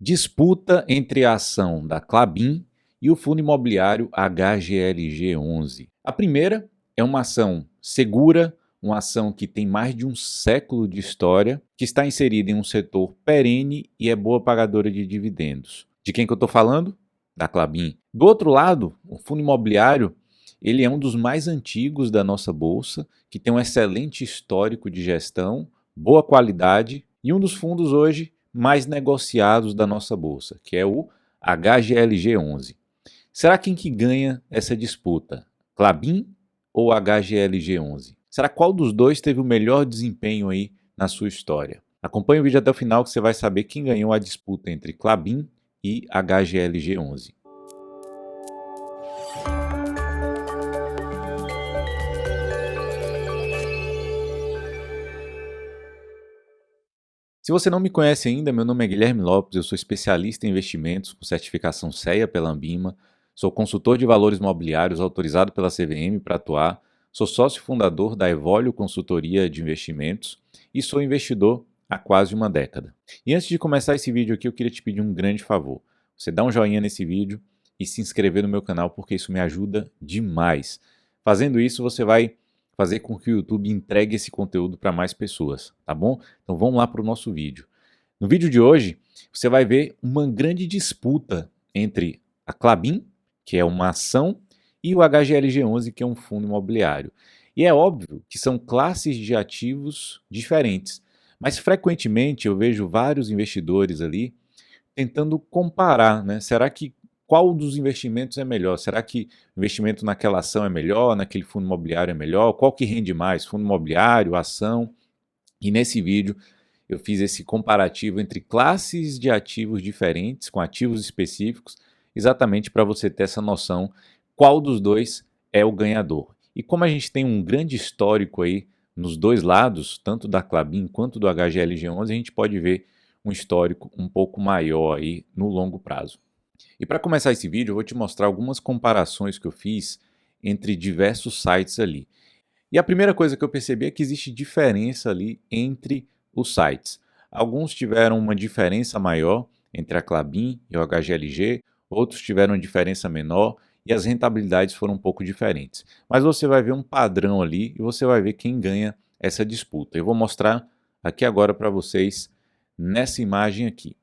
Disputa entre a ação da Klabin e o fundo imobiliário HGLG11. A primeira é uma ação segura, uma ação que tem mais de um século de história, que está inserida em um setor perene e é boa pagadora de dividendos. De quem que eu estou falando? Da Klabin. Do outro lado, o fundo imobiliário ele é um dos mais antigos da nossa bolsa, que tem um excelente histórico de gestão, boa qualidade e um dos fundos hoje mais negociados da nossa bolsa, que é o HGLG11. Será quem que ganha essa disputa? Klabin ou HGLG11? Será qual dos dois teve o melhor desempenho aí na sua história? Acompanhe o vídeo até o final que você vai saber quem ganhou a disputa entre Klabin e HGLG11. Se você não me conhece ainda, meu nome é Guilherme Lopes, eu sou especialista em investimentos com certificação CEA pela Anbima, sou consultor de valores imobiliários autorizado pela CVM para atuar, sou sócio fundador da Evolio Consultoria de Investimentos e sou investidor há quase uma década. E antes de começar esse vídeo aqui, eu queria te pedir um grande favor. Você dá um joinha nesse vídeo e se inscrever no meu canal porque isso me ajuda demais. Fazendo isso, você vai fazer com que o YouTube entregue esse conteúdo para mais pessoas, tá bom? Então vamos lá para o nosso vídeo. No vídeo de hoje, você vai ver uma grande disputa entre a Klabin, que é uma ação, e o HGLG11, que é um fundo imobiliário. E é óbvio que são classes de ativos diferentes, mas frequentemente eu vejo vários investidores ali tentando comparar, né? Será que qual dos investimentos é melhor? Será que o investimento naquela ação é melhor, naquele fundo imobiliário é melhor? Qual que rende mais, fundo imobiliário, ação? E nesse vídeo eu fiz esse comparativo entre classes de ativos diferentes, com ativos específicos, exatamente para você ter essa noção qual dos dois é o ganhador. E como a gente tem um grande histórico aí nos dois lados, tanto da Klabin quanto do HGLG11, a gente pode ver um histórico um pouco maior aí no longo prazo. E para começar esse vídeo, eu vou te mostrar algumas comparações que eu fiz entre diversos sites ali. E a primeira coisa que eu percebi é que existe diferença ali entre os sites. Alguns tiveram uma diferença maior entre a Klabin e o HGLG, outros tiveram uma diferença menor e as rentabilidades foram um pouco diferentes. Mas você vai ver um padrão ali e você vai ver quem ganha essa disputa. Eu vou mostrar aqui agora para vocês nessa imagem aqui.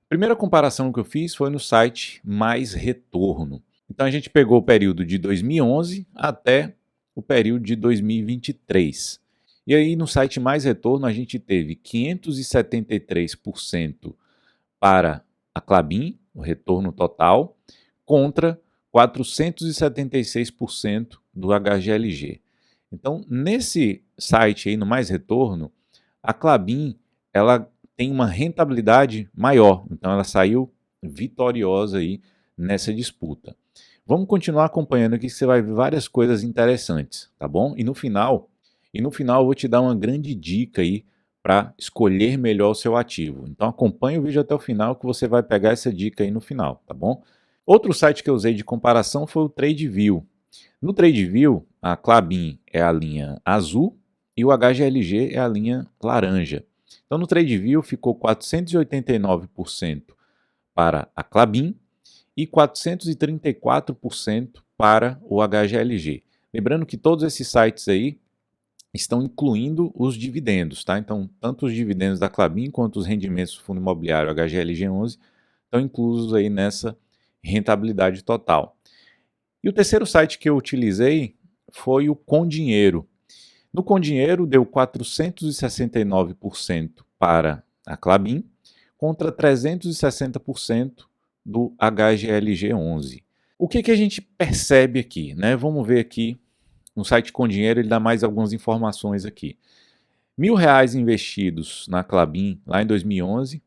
A primeira comparação que eu fiz foi no site Mais Retorno. Então a gente pegou o período de 2011 até o período de 2023. E aí no site Mais Retorno a gente teve 573% para a Klabin, o retorno total, contra 476% do HGLG. Então nesse site aí no Mais Retorno, a Klabin ela tem uma rentabilidade maior, então ela saiu vitoriosa aí nessa disputa. Vamos continuar acompanhando aqui que você vai ver várias coisas interessantes, tá bom? E no final eu vou te dar uma grande dica aí para escolher melhor o seu ativo. Então acompanhe o vídeo até o final que você vai pegar essa dica aí no final, tá bom? Outro site que eu usei de comparação foi o TradeView. No TradeView, a Klabin é a linha azul e o HGLG é a linha laranja. Então no TradeView ficou 489% para a Klabin e 434% para o HGLG. Lembrando que todos esses sites aí estão incluindo os dividendos, tá? Então tanto os dividendos da Klabin quanto os rendimentos do fundo imobiliário HGLG11 estão inclusos aí nessa rentabilidade total. E o terceiro site que eu utilizei foi o ComDinheiro. No ComDinheiro deu 469% para a Klabin contra 360% do HGLG11. O que a gente percebe aqui, né? Vamos ver aqui no site ComDinheiro, ele dá mais algumas informações aqui. R$ 1.000 investidos na Klabin lá em 2011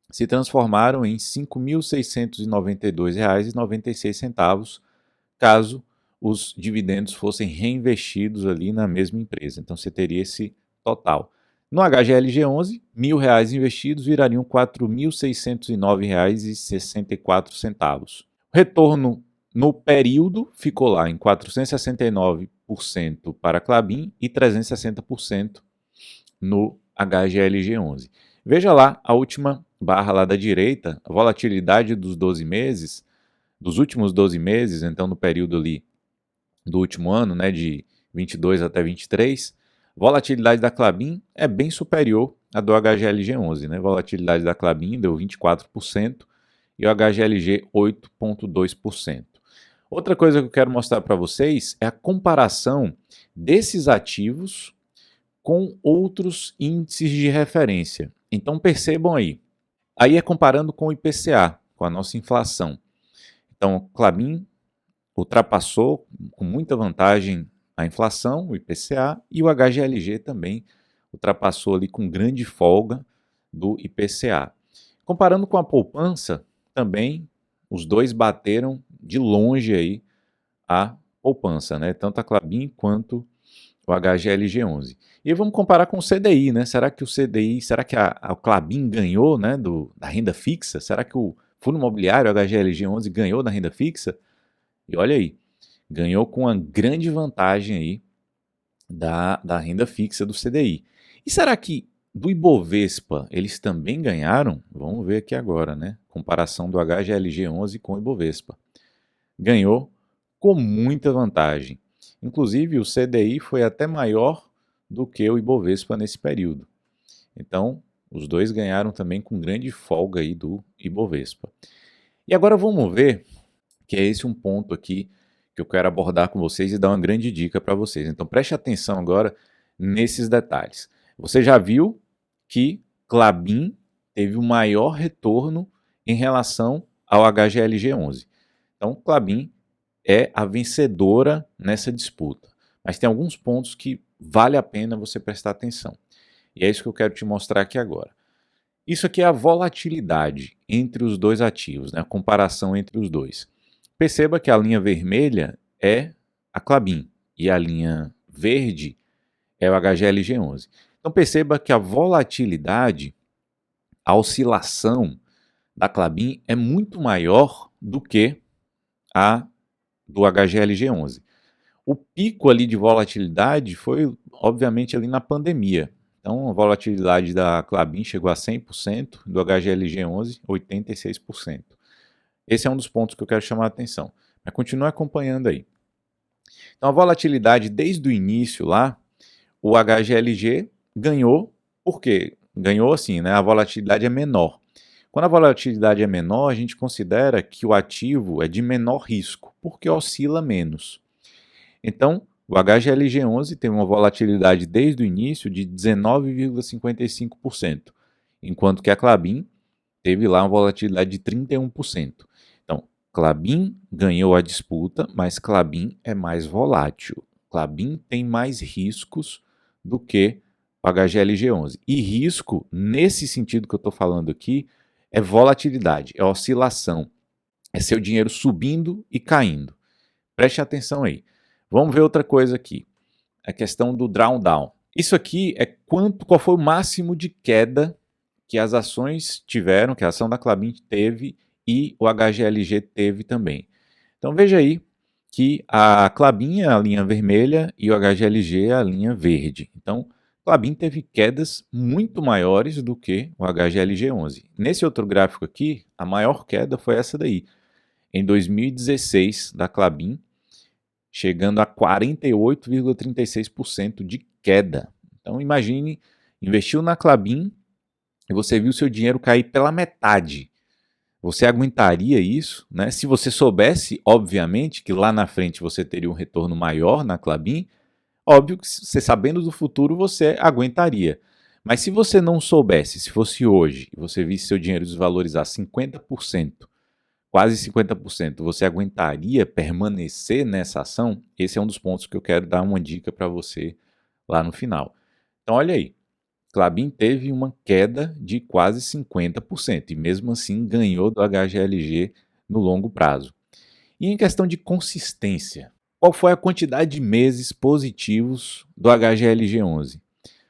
se transformaram em R$ 5.692,96 caso os dividendos fossem reinvestidos ali na mesma empresa. Então você teria esse total. No HGLG11, R$ 1.000 investidos virariam R$ 4.609,64. O retorno no período ficou lá em 469% para a Klabin e 360% no HGLG11. Veja lá a última barra lá da direita, a volatilidade dos 12 meses, dos últimos 12 meses, então no período ali do último ano, né, de 22 até 23, volatilidade da Klabin é bem superior à do HGLG11, né? Volatilidade da Klabin deu 24% e o HGLG 8,2%. Outra coisa que eu quero mostrar para vocês é a comparação desses ativos com outros índices de referência. Então percebam aí. Aí é comparando com o IPCA, com a nossa inflação. Então, o Klabin ultrapassou com muita vantagem a inflação, o IPCA, e o HGLG também ultrapassou ali com grande folga do IPCA. Comparando com a poupança, também os dois bateram de longe aí a poupança, né? Tanto a Klabin quanto o HGLG11. E vamos comparar com o CDI, né? Será que o CDI, será que a Klabin ganhou, né, da renda fixa? Será que o fundo imobiliário, o HGLG11, ganhou da renda fixa? E olha aí, ganhou com uma grande vantagem aí da renda fixa do CDI. E será que do Ibovespa eles também ganharam? Vamos ver aqui agora, né? Comparação do HGLG11 com o Ibovespa. Ganhou com muita vantagem. Inclusive, o CDI foi até maior do que o Ibovespa nesse período. Então, os dois ganharam também com grande folga aí do Ibovespa. E agora vamos ver, que é esse um ponto aqui que eu quero abordar com vocês e dar uma grande dica para vocês. Então, preste atenção agora nesses detalhes. Você já viu que Klabin teve o maior retorno em relação ao HGLG11. Então, Klabin é a vencedora nessa disputa. Mas tem alguns pontos que vale a pena você prestar atenção. E é isso que eu quero te mostrar aqui agora. Isso aqui é a volatilidade entre os dois ativos, né? A comparação entre os dois. Perceba que a linha vermelha é a Klabin e a linha verde é o HGLG11. Então perceba que a volatilidade, a oscilação da Klabin é muito maior do que a do HGLG11. O pico ali de volatilidade foi, obviamente, ali na pandemia. Então, a volatilidade da Klabin chegou a 100%, do HGLG11, 86%. Esse é um dos pontos que eu quero chamar a atenção. Mas continue acompanhando aí. Então, a volatilidade desde o início lá, o HGLG ganhou, por quê? Ganhou assim, né? A volatilidade é menor. Quando a volatilidade é menor, a gente considera que o ativo é de menor risco, porque oscila menos. Então, o HGLG11 tem uma volatilidade desde o início de 19,55%, enquanto que a Klabin teve lá uma volatilidade de 31%. Então, Klabin ganhou a disputa, mas Klabin é mais volátil. Klabin tem mais riscos do que o HGLG11. E risco, nesse sentido que eu estou falando aqui, é volatilidade, é oscilação, é seu dinheiro subindo e caindo. Preste atenção aí. Vamos ver outra coisa aqui, a questão do drawdown. Isso aqui é qual foi o máximo de queda que as ações tiveram, que a ação da Klabin teve e o HGLG teve também. Então veja aí que a Klabin é a linha vermelha e o HGLG é a linha verde. Então, Klabin teve quedas muito maiores do que o HGLG11. Nesse outro gráfico aqui, a maior queda foi essa daí, em 2016, da Klabin, chegando a 48,36% de queda. Então imagine, investiu na Klabin e você viu seu dinheiro cair pela metade. Você aguentaria isso, né? Se você soubesse, obviamente, que lá na frente você teria um retorno maior na Klabin, óbvio que você sabendo do futuro você aguentaria. Mas se você não soubesse, se fosse hoje, e você visse seu dinheiro desvalorizar 50%, quase 50%, você aguentaria permanecer nessa ação? Esse é um dos pontos que eu quero dar uma dica para você lá no final. Então olha aí, Klabin teve uma queda de quase 50% e mesmo assim ganhou do HGLG no longo prazo. E em questão de consistência, qual foi a quantidade de meses positivos do HGLG11?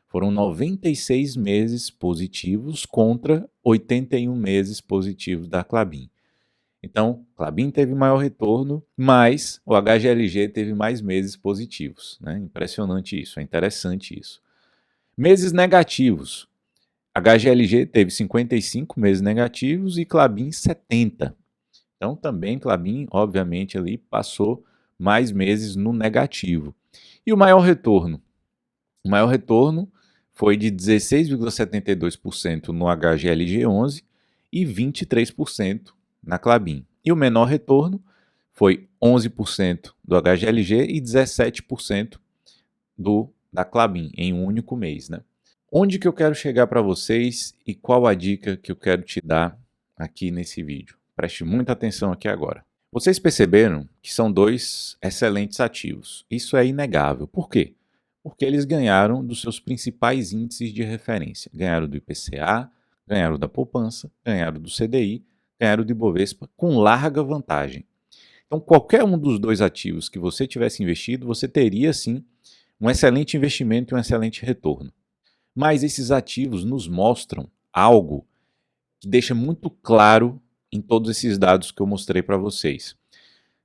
Foram 96 meses positivos contra 81 meses positivos da Klabin. Então, Klabin teve maior retorno, mas o HGLG teve mais meses positivos, né? Impressionante isso, é interessante isso. Meses negativos. HGLG teve 55 meses negativos e Klabin 70. Então também Klabin, obviamente, ali passou mais meses no negativo. E o maior retorno? O maior retorno foi de 16,72% no HGLG11 e 23% na Klabin. E o menor retorno foi 11% do HGLG e 17% da Klabin em um único mês, né? Onde que eu quero chegar para vocês e qual a dica que eu quero te dar aqui nesse vídeo? Preste muita atenção aqui agora. Vocês perceberam que são dois excelentes ativos. Isso é inegável. Por quê? Porque eles ganharam dos seus principais índices de referência. Ganharam do IPCA, ganharam da poupança, ganharam do CDI, ganharam do Ibovespa com larga vantagem. Então, qualquer um dos dois ativos que você tivesse investido, você teria sim um excelente investimento e um excelente retorno. Mas esses ativos nos mostram algo que deixa muito claro em todos esses dados que eu mostrei para vocês.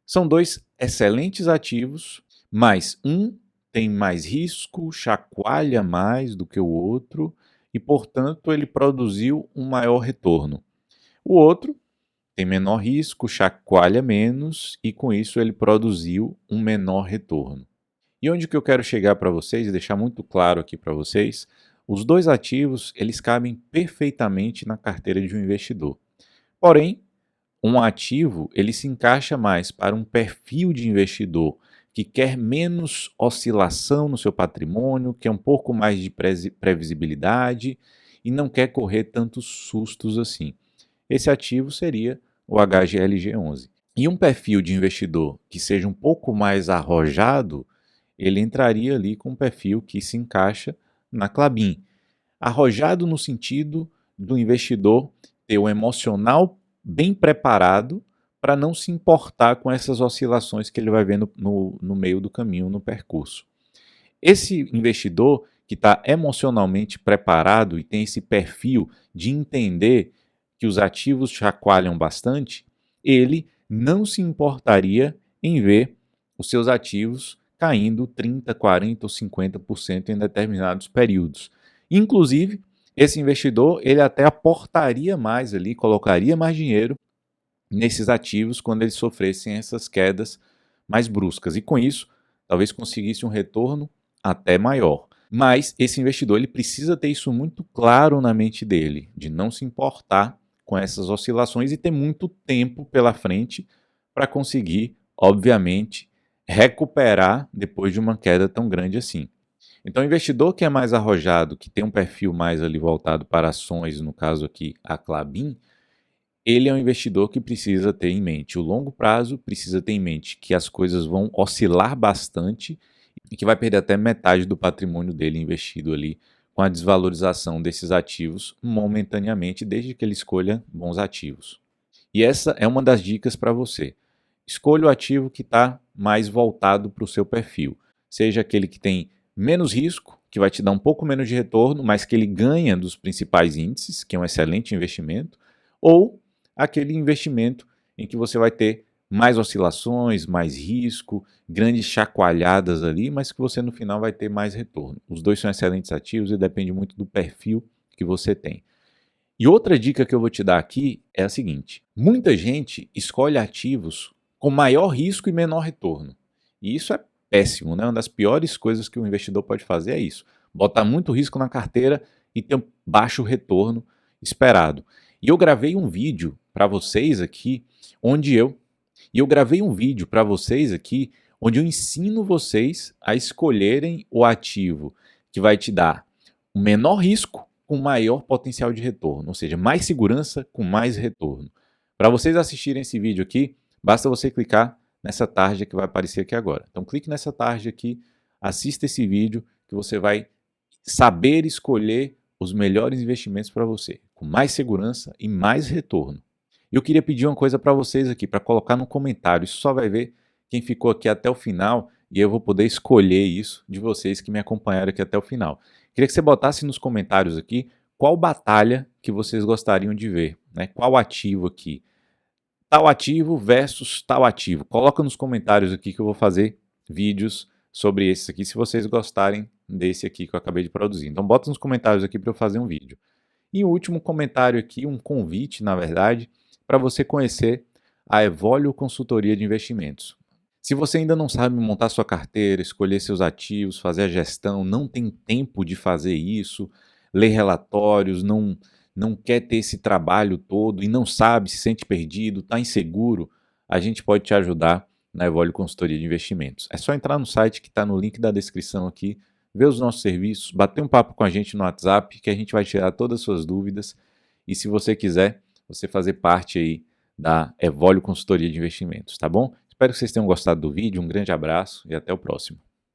São dois excelentes ativos, mas um tem mais risco, chacoalha mais do que o outro e, portanto, ele produziu um maior retorno. O outro tem menor risco, chacoalha menos e, com isso, ele produziu um menor retorno. E onde que eu quero chegar para vocês e deixar muito claro aqui para vocês, os dois ativos, eles cabem perfeitamente na carteira de um investidor. Porém, um ativo, ele se encaixa mais para um perfil de investidor que quer menos oscilação no seu patrimônio, quer um pouco mais de previsibilidade e não quer correr tantos sustos assim. Esse ativo seria o HGLG11. E um perfil de investidor que seja um pouco mais arrojado, ele entraria ali com um perfil que se encaixa na Klabin. Arrojado no sentido do investidor ter o emocional bem preparado para não se importar com essas oscilações que ele vai vendo no meio do caminho, no percurso. Esse investidor que está emocionalmente preparado e tem esse perfil de entender que os ativos chacoalham bastante, ele não se importaria em ver os seus ativos caindo 30%, 40% ou 50% em determinados períodos. Inclusive, esse investidor ele até aportaria mais ali, colocaria mais dinheiro nesses ativos quando eles sofressem essas quedas mais bruscas. E com isso, talvez conseguisse um retorno até maior. Mas esse investidor ele precisa ter isso muito claro na mente dele, de não se importar com essas oscilações e ter muito tempo pela frente para conseguir, obviamente, recuperar depois de uma queda tão grande assim. Então, o investidor que é mais arrojado, que tem um perfil mais ali voltado para ações, no caso aqui a Klabin, ele é um investidor que precisa ter em mente o longo prazo, precisa ter em mente que as coisas vão oscilar bastante e que vai perder até metade do patrimônio dele investido ali com a desvalorização desses ativos momentaneamente, desde que ele escolha bons ativos. E essa é uma das dicas para você. Escolha o ativo que está mais voltado para o seu perfil, seja aquele que tem menos risco, que vai te dar um pouco menos de retorno, mas que ele ganha dos principais índices, que é um excelente investimento, ou aquele investimento em que você vai ter mais oscilações, mais risco, grandes chacoalhadas ali, mas que você no final vai ter mais retorno. Os dois são excelentes ativos e depende muito do perfil que você tem. E outra dica que eu vou te dar aqui é a seguinte: muita gente escolhe ativos com maior risco e menor retorno. E isso é péssimo, né? Uma das piores coisas que um investidor pode fazer é isso: botar muito risco na carteira e ter um baixo retorno esperado. E eu gravei um vídeo para vocês aqui, onde eu ensino vocês a escolherem o ativo que vai te dar o menor risco com maior potencial de retorno, ou seja, mais segurança com mais retorno. Para vocês assistirem esse vídeo aqui, basta você clicar nessa tarja que vai aparecer aqui agora. Então clique nessa tarja aqui, assista esse vídeo que você vai saber escolher os melhores investimentos para você, com mais segurança e mais retorno. Eu queria pedir uma coisa para vocês aqui, para colocar no comentário. Isso só vai ver quem ficou aqui até o final e eu vou poder escolher isso de vocês que me acompanharam aqui até o final. Queria que você botasse nos comentários aqui qual batalha que vocês gostariam de ver, né? Qual ativo aqui. Tal ativo versus tal ativo. Coloca nos comentários aqui que eu vou fazer vídeos sobre esse aqui, se vocês gostarem desse aqui que eu acabei de produzir. Então bota nos comentários aqui para eu fazer um vídeo. E o último comentário aqui, um convite, na verdade, para você conhecer a Evolio Consultoria de Investimentos. Se você ainda não sabe montar sua carteira, escolher seus ativos, fazer a gestão, não tem tempo de fazer isso, ler relatórios, não quer ter esse trabalho todo e não sabe, se sente perdido, está inseguro, a gente pode te ajudar na Evolio Consultoria de Investimentos. É só entrar no site que está no link da descrição aqui, ver os nossos serviços, bater um papo com a gente no WhatsApp, que a gente vai tirar todas as suas dúvidas. E se você quiser, você fazer parte aí da Evolio Consultoria de Investimentos, tá bom? Espero que vocês tenham gostado do vídeo, um grande abraço e até o próximo.